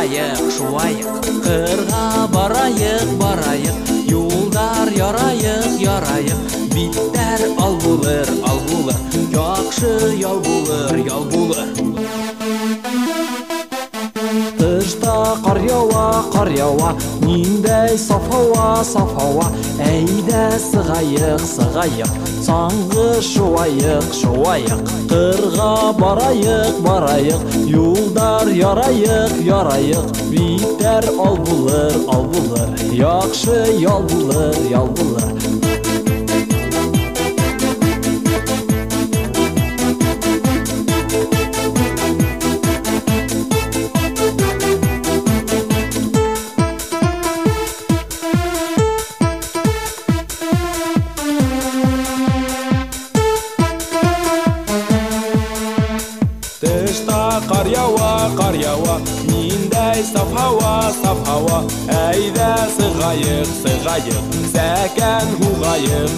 шуайық, шуайық. Қырға барайық, юлдар ярайық. Биттер ал булыр, яқшы ял булыр. Тышта қар яуа, ниндей саф ауа, әйдә сығайық, саңғы шуайық. Қырға барайық, юлдар ярайық, биттер ал булыр, яқшы ял булыр. Қар яуа, ниндей саф ауа, әйдә сығайық, сәкән хуғайық.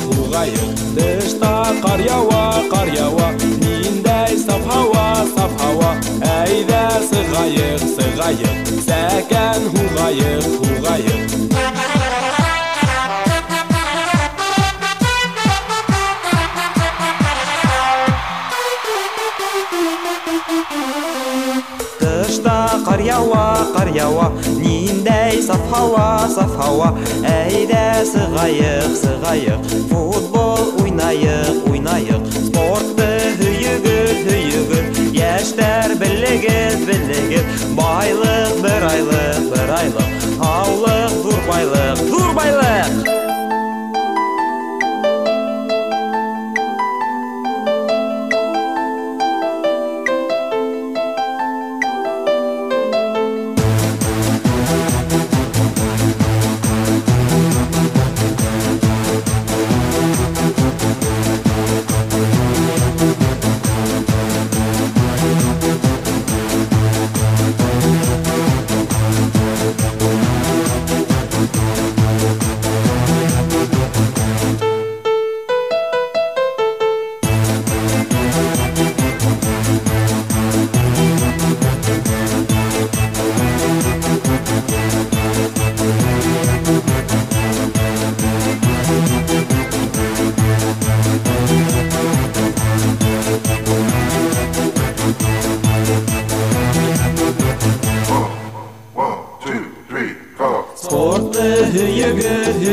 Тышта қар яуа, ниндей саф ауа, әйдә сығайық, сәкән хуғайық. Тышта қар яуа, ниндей саф ауа, әйдә сығайық, футбол уйнайық, спортты хүйігір, яшьтәр білігір, байлық бір айлық, аулық зур байлық.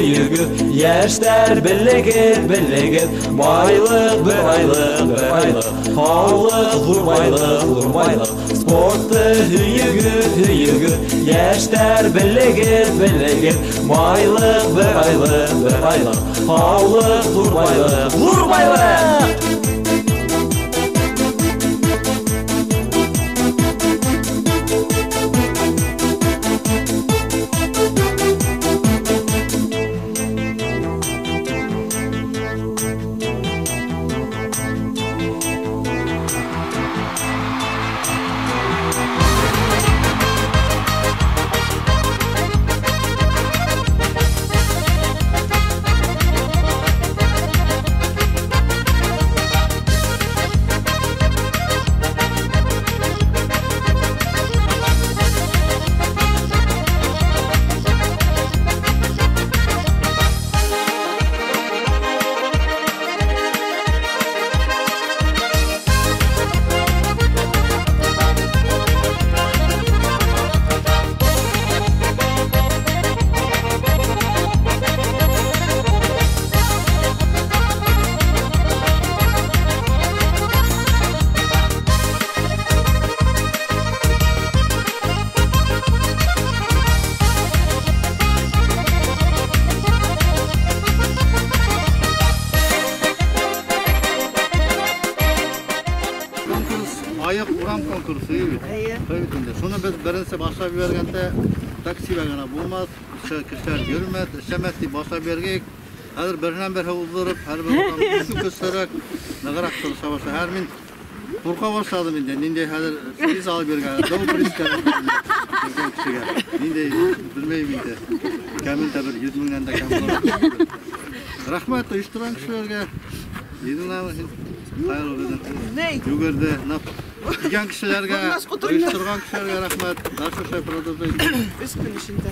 Hüyügür, яшьтәр білігір, байлық бір айлық, аулық зур байлық. Спортты hüyügür, яшьтәр білігір, байлық бір айлық, аулық зур байлық. Ayık uğram konkursu evet. Şunu biz birinci başa vergende taksi vergene bulmaz, kişiler görmez, işemezdi başa vergek. Hazır birinden bir havuzlarıp, her bir adam şu kısarak ne kadar çalışa her min burka başladı minde. Ninde hazır siz alıp vergene, doğu polisler ninde bilmeyi minde. Kamil de bir 100 milyon da kamil olarak. Rahmet uyuşturan kişilerge. Yedin abi hayal oldu. Yukarıda Diyen kişilerge, Olmaz, oturun. uyuşturgan kişilerge rahmet. Narsa şey produktayız. 3 gün içinde.